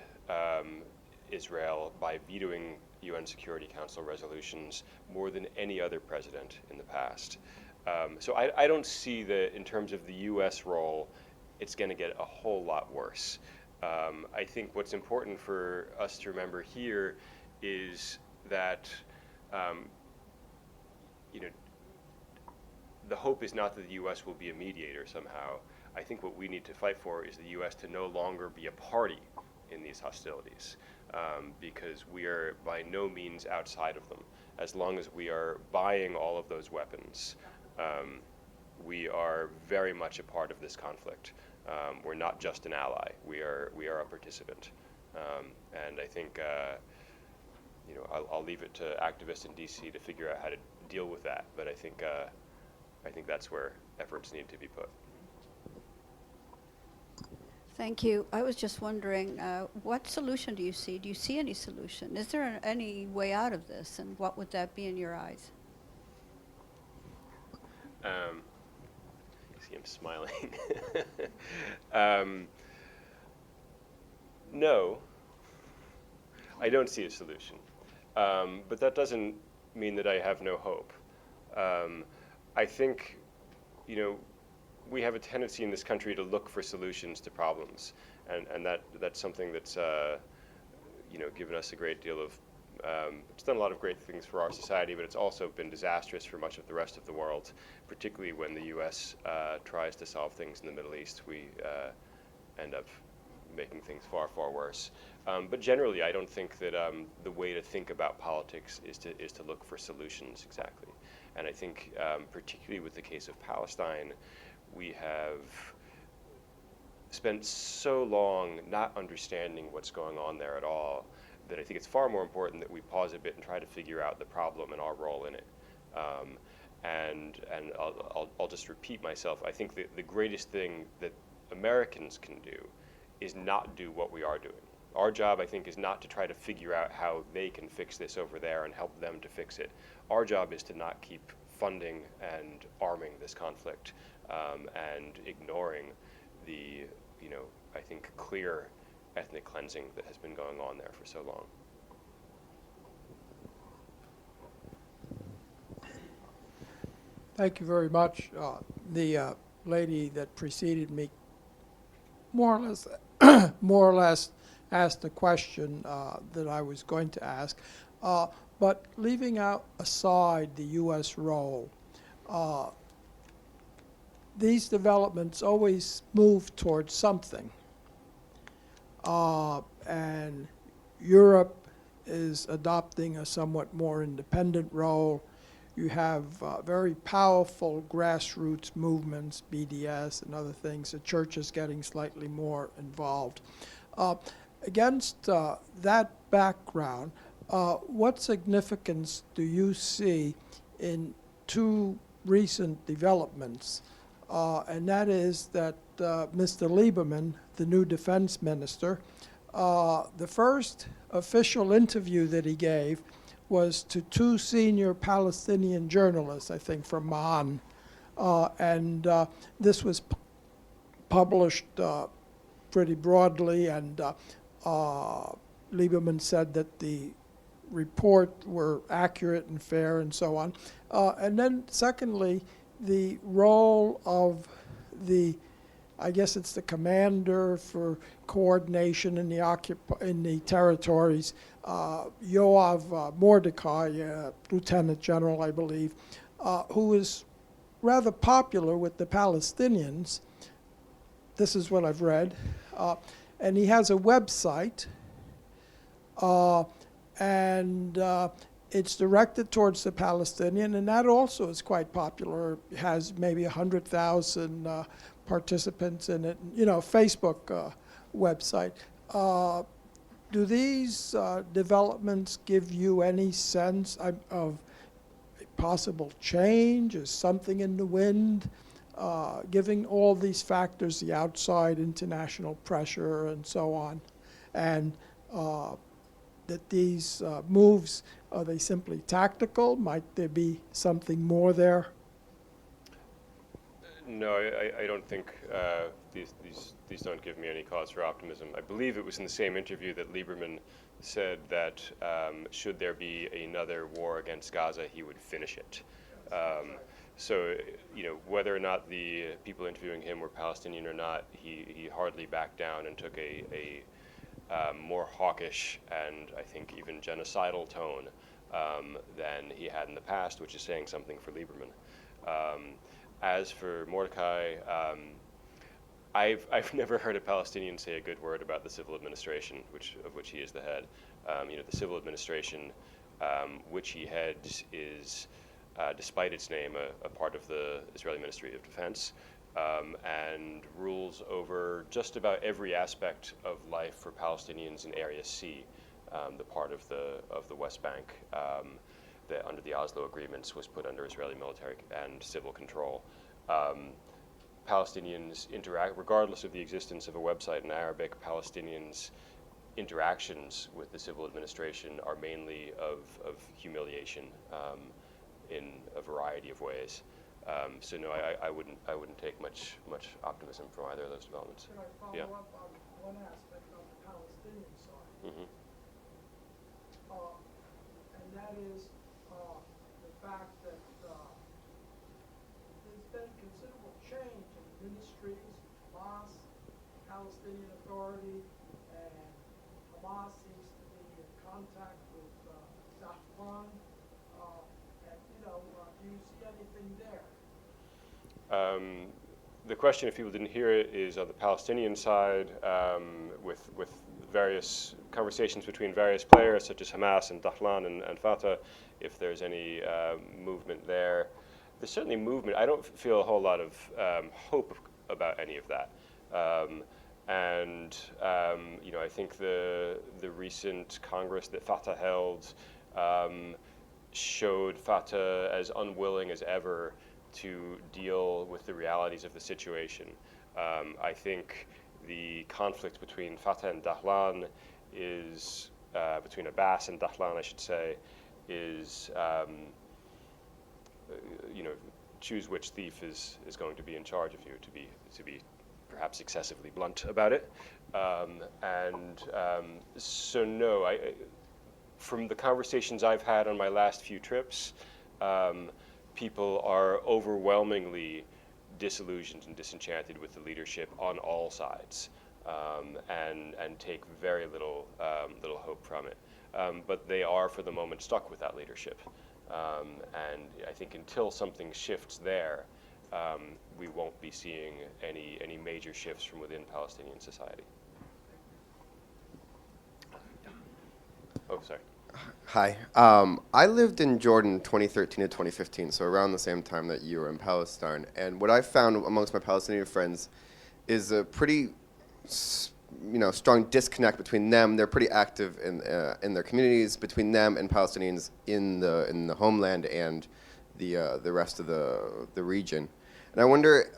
Israel by vetoing UN Security Council resolutions more than any other president in the past. So I don't see that in terms of the U.S. role, it's going to get a whole lot worse. I think what's important for us to remember here is that the hope is not that the U.S. will be a mediator somehow. I think what we need to fight for is the U.S. to no longer be a party in these hostilities, because we are by no means outside of them. As long as we are buying all of those weapons, we are very much a part of this conflict. We're not just an ally. We are a participant. And I think I'll leave it to activists in D.C. to figure out how to deal with that. But I think that's where efforts need to be put. Thank you. I was just wondering, what solution do you see? Do you see any solution? Is there any way out of this, and what would that be in your eyes? You see him smiling. No, I don't see a solution. But that doesn't mean that I have no hope. I think, we have a tendency in this country to look for solutions to problems, and that's something that's given us a great deal of. It's done a lot of great things for our society, but it's also been disastrous for much of the rest of the world, particularly when the U.S. Tries to solve things in the Middle East. We end up making things far, far worse. But generally, I don't think that the way to think about politics is to look for solutions exactly. And I think, particularly with the case of Palestine, we have spent so long not understanding what's going on there at all that I think it's far more important that we pause a bit and try to figure out the problem and our role in it. And I'll just repeat myself. I think that the greatest thing that Americans can do is not do what we are doing. Our job, I think, is not to try to figure out how they can fix this over there and help them to fix it. Our job is to not keep funding and arming this conflict and ignoring the, I think, clear ethnic cleansing that has been going on there for so long. Thank you very much. The lady that preceded me more or less asked the question that I was going to ask. But leaving aside the U.S. role, these developments always move towards something. And Europe is adopting a somewhat more independent role. You have very powerful grassroots movements, BDS and other things. The church is getting slightly more involved. Against that background, what significance do you see in two recent developments? And that is that Mr. Lieberman, the new defense minister, the first official interview that he gave was to two senior Palestinian journalists, I think, from Ma'an. And this was published pretty broadly, and Lieberman said that the report were accurate and fair and so on. And then secondly, the role of I guess it's the commander for coordination in the territories, Yoav Mordecai, Lieutenant General, I believe, who is rather popular with the Palestinians. This is what I've read. And he has a website, and it's directed towards the Palestinian, and that also is quite popular. It has maybe 100,000 participants in it, Facebook website. Do these developments give you any sense of a possible change? Is something in the wind? Giving all these factors, the outside international pressure and so on, and that these moves, are they simply tactical? Might there be something more there? No, I don't think these don't give me any cause for optimism. I believe it was in the same interview that Lieberman said that should there be another war against Gaza, he would finish it. So, whether or not the people interviewing him were Palestinian or not, he hardly backed down and took a more hawkish and I think even genocidal tone than he had in the past, which is saying something for Lieberman. As for Mordecai, I've never heard a Palestinian say a good word about the civil administration, of which he is the head. The civil administration, which he heads, is, despite its name, a part of the Israeli Ministry of Defense. and rules over just about every aspect of life for Palestinians in Area C, the part of the West Bank that under the Oslo agreements was put under Israeli military and civil control. Palestinians interact, regardless of the existence of a website in Arabic, Palestinians' interactions with the civil administration are mainly of humiliation in a variety of ways. So no, I wouldn't take much optimism from either of those developments. Can I follow Yeah. up on one aspect of the Palestinian side? Mm-hmm. And that is the fact that there's been considerable change in ministries, Hamas, Palestinian Authority, and Hamas seems to be in contact with Zahran. And, do you see anything there? The question, if people didn't hear it, is on the Palestinian side, with various conversations between various players such as Hamas and Dahlan and Fatah, if there's any movement there. There's certainly movement. I don't feel a whole lot of hope about any of that. I think the recent Congress that Fatah held showed Fatah as unwilling as ever to deal with the realities of the situation. I think the conflict between Fatah and Dahlan is, between Abbas and Dahlan, I should say, is, choose which thief is going to be in charge of you, to be perhaps excessively blunt about it. So no, from the conversations I've had on my last few trips, people are overwhelmingly disillusioned and disenchanted with the leadership on all sides, and take very little hope from it. But they are, for the moment, stuck with that leadership. And I think until something shifts there, we won't be seeing any major shifts from within Palestinian society. Oh, sorry. Hi. I lived in Jordan 2013 to 2015, so around the same time that you were in Palestine. And what I found amongst my Palestinian friends is a pretty, strong disconnect between them. They're pretty active in their communities, between them and Palestinians in the homeland and the rest of the region. And I wonder,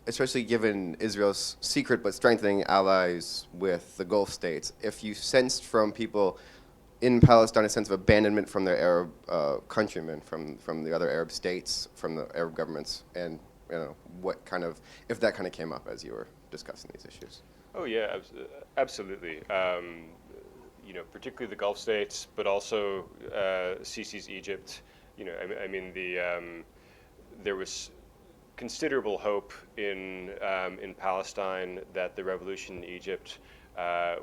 especially given Israel's secret but strengthening allies with the Gulf states, if you sensed from people in Palestine a sense of abandonment from their Arab countrymen, from the other Arab states, from the Arab governments, and what kind of, if that kind of came up as you were discussing these issues. Oh yeah, absolutely. Particularly the Gulf states, but also Sisi's Egypt. There was considerable hope in Palestine that the revolution in Egypt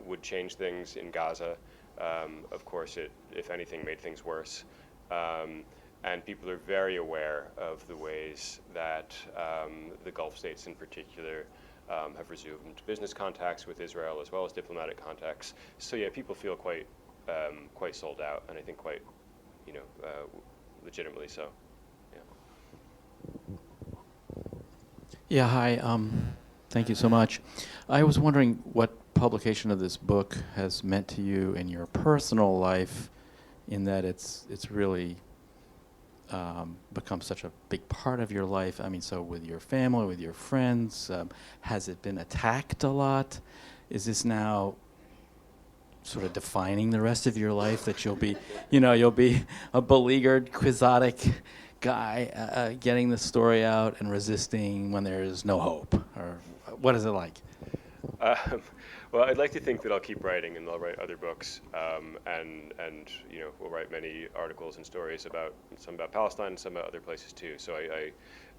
would change things in Gaza. Of course, it, if anything, made things worse. And people are very aware of the ways that the Gulf states in particular have resumed business contacts with Israel as well as diplomatic contacts. So yeah, people feel quite sold out, and I think quite, legitimately so. Yeah, hi. Thank you so much. I was wondering what publication of this book has meant to you in your personal life, in that it's really become such a big part of your life. I mean, so with your family, with your friends, has it been attacked a lot? Is this now sort of defining the rest of your life, that you'll be a beleaguered, quixotic guy getting the story out and resisting when there is no hope? Or what is it like? Well, I'd like to think that I'll keep writing, and I'll write other books, and we'll write many articles and stories about some about Palestine, some about other places too. So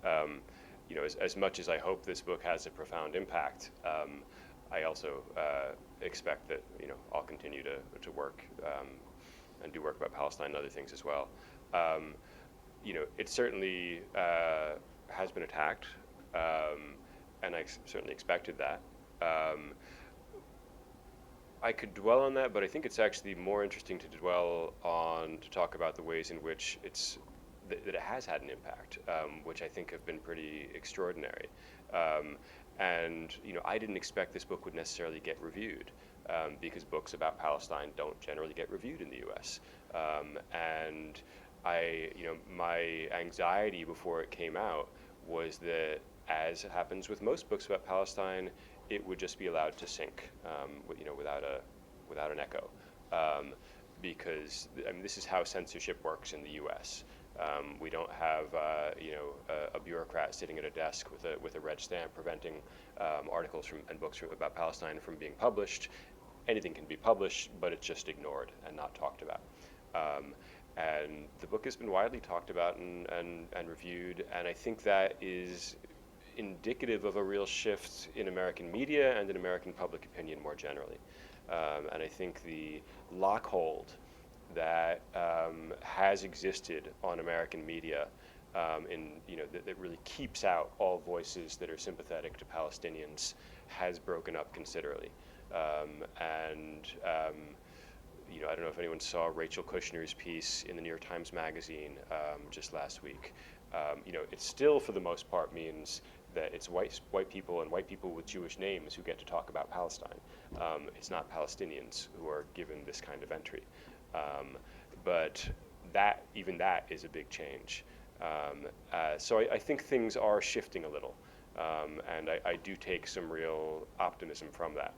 as much as I hope this book has a profound impact, I also expect that I'll continue to work and do work about Palestine and other things as well. It certainly has been attacked, and I certainly expected that. I could dwell on that, but I think it's actually more interesting to talk about the ways in which it's that it has had an impact, which I think have been pretty extraordinary. And I didn't expect this book would necessarily get reviewed, because books about Palestine don't generally get reviewed in the U.S. And my anxiety before it came out was that, as happens with most books about Palestine, it would just be allowed to sink, without an echo, because this is how censorship works in the U.S. We don't have a bureaucrat sitting at a desk with a red stamp preventing articles and books about Palestine from being published. Anything can be published, but it's just ignored and not talked about. And the book has been widely talked about and reviewed, and I think that is indicative of a real shift in American media and in American public opinion more generally. And I think the lockhold that has existed on American media, that really keeps out all voices that are sympathetic to Palestinians, has broken up considerably. I don't know if anyone saw Rachel Kushner's piece in the New York Times Magazine just last week. It still, for the most part, means that it's white people and white people with Jewish names who get to talk about Palestine. It's not Palestinians who are given this kind of entry. But even that is a big change. So I think things are shifting a little, and I do take some real optimism from that.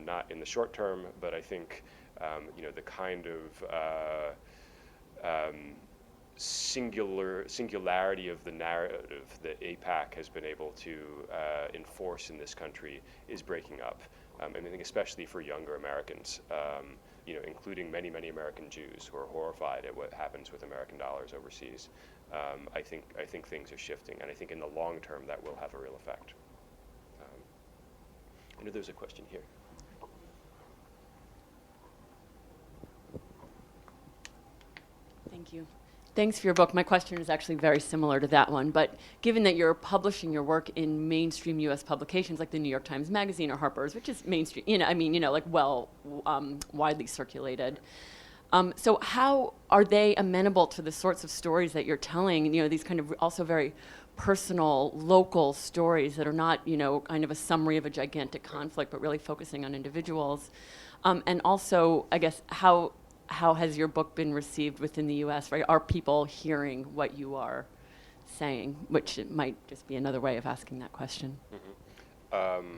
Not in the short term, but I think the kind of singularity of the narrative that AIPAC has been able to enforce in this country is breaking up. I think especially for younger Americans, including many, many American Jews who are horrified at what happens with American dollars overseas. I think things are shifting, and I think in the long term that will have a real effect. I know there's a question here. Thank you. Thanks for your book. My question is actually very similar to that one, but given that you're publishing your work in mainstream U.S. publications like the New York Times Magazine or Harper's, which is mainstream, widely circulated. So how are they amenable to the sorts of stories that you're telling, these kind of also very personal, local stories that are not, kind of a summary of a gigantic conflict, but really focusing on individuals? And also, I guess, how has your book been received within the U.S., right? Are people hearing what you are saying? Which it might just be another way of asking that question. Mm-hmm.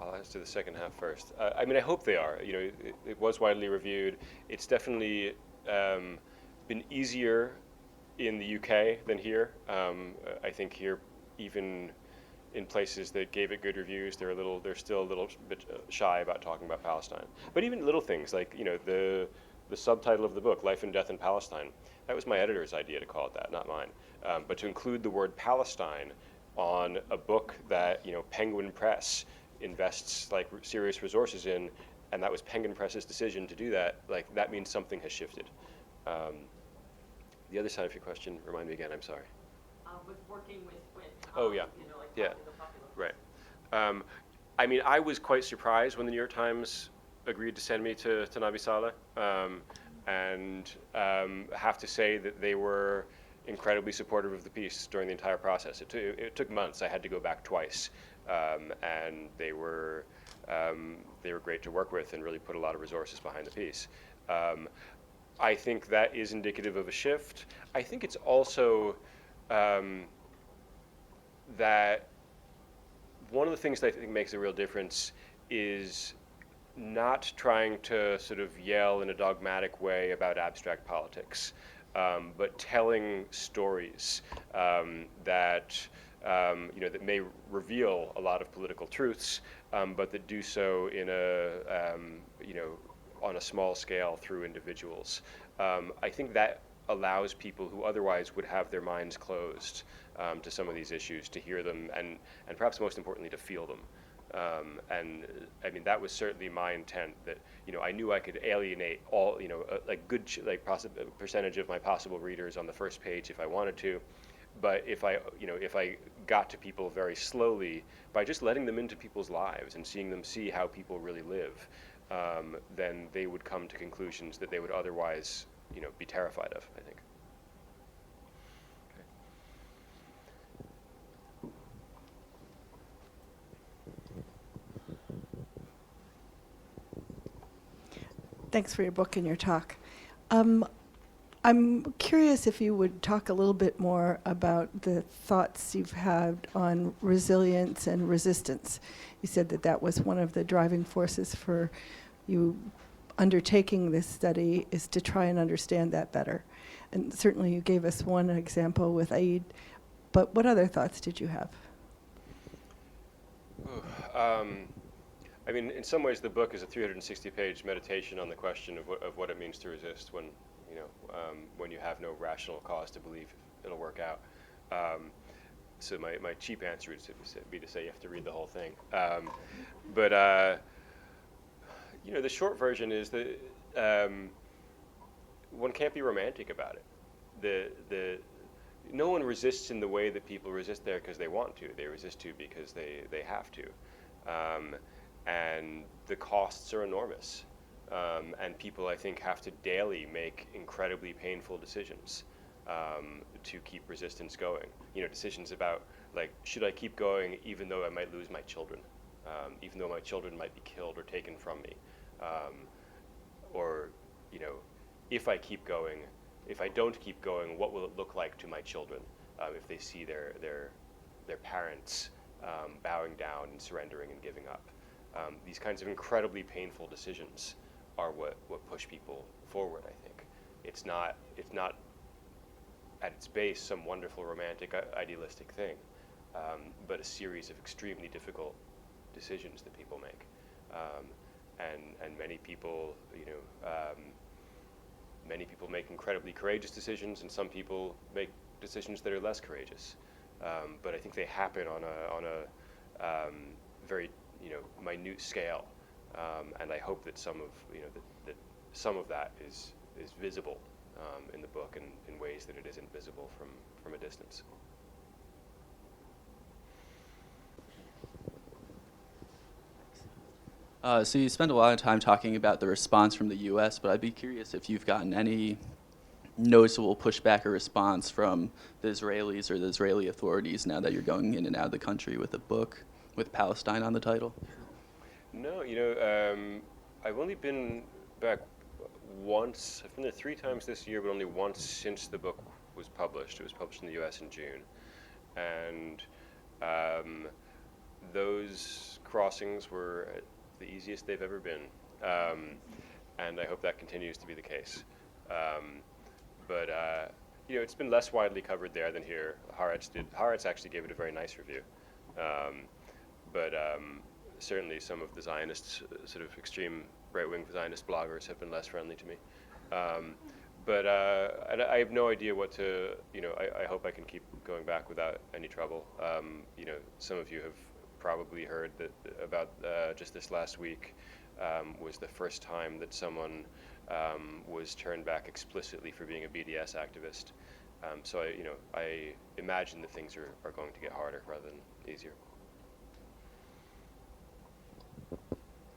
I'll answer the second half first. I hope they are. It was widely reviewed. It's definitely been easier in the UK than here. I think here, even in places that gave it good reviews, they're still a little bit shy about talking about Palestine. But even little things like the subtitle of the book, Life and Death in Palestine, that was my editor's idea to call it that, not mine. But to include the word Palestine on a book that Penguin Press invests serious resources in, and that was Penguin Press's decision to do that, that means something has shifted. The other side of your question, remind me again, I'm sorry. With working with oh yeah, yeah, right. I was quite surprised when the New York Times agreed to send me to Nabi Saleh, and have to say that they were incredibly supportive of the piece during the entire process. It took months. I had to go back twice, and they were great to work with and really put a lot of resources behind the piece. I think that is indicative of a shift. I think it's also that one of the things that I think makes a real difference is not trying to sort of yell in a dogmatic way about abstract politics, but telling stories that may reveal a lot of political truths, but that do so in on a small scale through individuals. I think that allows people who otherwise would have their minds closed to some of these issues to hear them and perhaps most importantly to feel them. That was certainly my intent, that I knew I could alienate all a good percentage of my possible readers on the first page if I wanted to, but if I got to people very slowly by just letting them into people's lives and seeing them see how people really live, then they would come to conclusions that they would otherwise be terrified of, I think. Thanks for your book and your talk. I'm curious if you would talk a little bit more about the thoughts you've had on resilience and resistance. You said that that was one of the driving forces for you undertaking this study, is to try and understand that better. And certainly you gave us one example with Aid, but what other thoughts did you have? I mean, in some ways, the book is a 360-page meditation on the question of what it means to resist when, when you have no rational cause to believe it'll work out. So my cheap answer would be to say you have to read the whole thing. But the short version is that one can't be romantic about it. No one resists in the way that people resist there because they want to. They resist to because they have to. And the costs are enormous. And people, I think, have to daily make incredibly painful decisions to keep resistance going. Decisions about, like, should I keep going even though I might lose my children? Even though my children might be killed or taken from me? Or, if I keep going, if I don't keep going, what will it look like to my children if they see their parents bowing down and surrendering and giving up? These kinds of incredibly painful decisions are what push people forward, I think. It's not at its base some wonderful romantic idealistic thing, but a series of extremely difficult decisions that people make. And many people, many people make incredibly courageous decisions, and some people make decisions that are less courageous. But I think they happen on a very minute scale, and I hope that some of that is visible in the book in ways that it isn't visible from a distance. So you spend a lot of time talking about the response from the U.S., but I'd be curious if you've gotten any noticeable pushback or response from the Israelis or the Israeli authorities now that you're going in and out of the country with a book with Palestine on the title. No, I've only been back once. I've been there 3 times this year, but only once since the book was published. It was published in the U.S. in June. And those crossings were the easiest they've ever been. And I hope that continues to be the case. But it's been less widely covered there than here. Haaretz actually gave it a very nice review. But certainly some of the Zionists, sort of extreme right-wing Zionist bloggers have been less friendly to me. But and I have no idea what to, I hope I can keep going back without any trouble. Some of you have probably heard that about just this last week was the first time that someone was turned back explicitly for being a BDS activist. So I imagine that things are going to get harder rather than easier.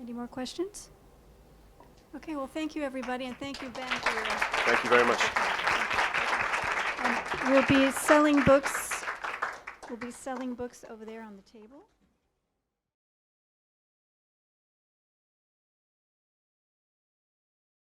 Any more questions? Okay, well, thank you, everybody, and thank you, Ben, for your... Thank you very much. We'll be selling books. We'll be selling books over there on the table.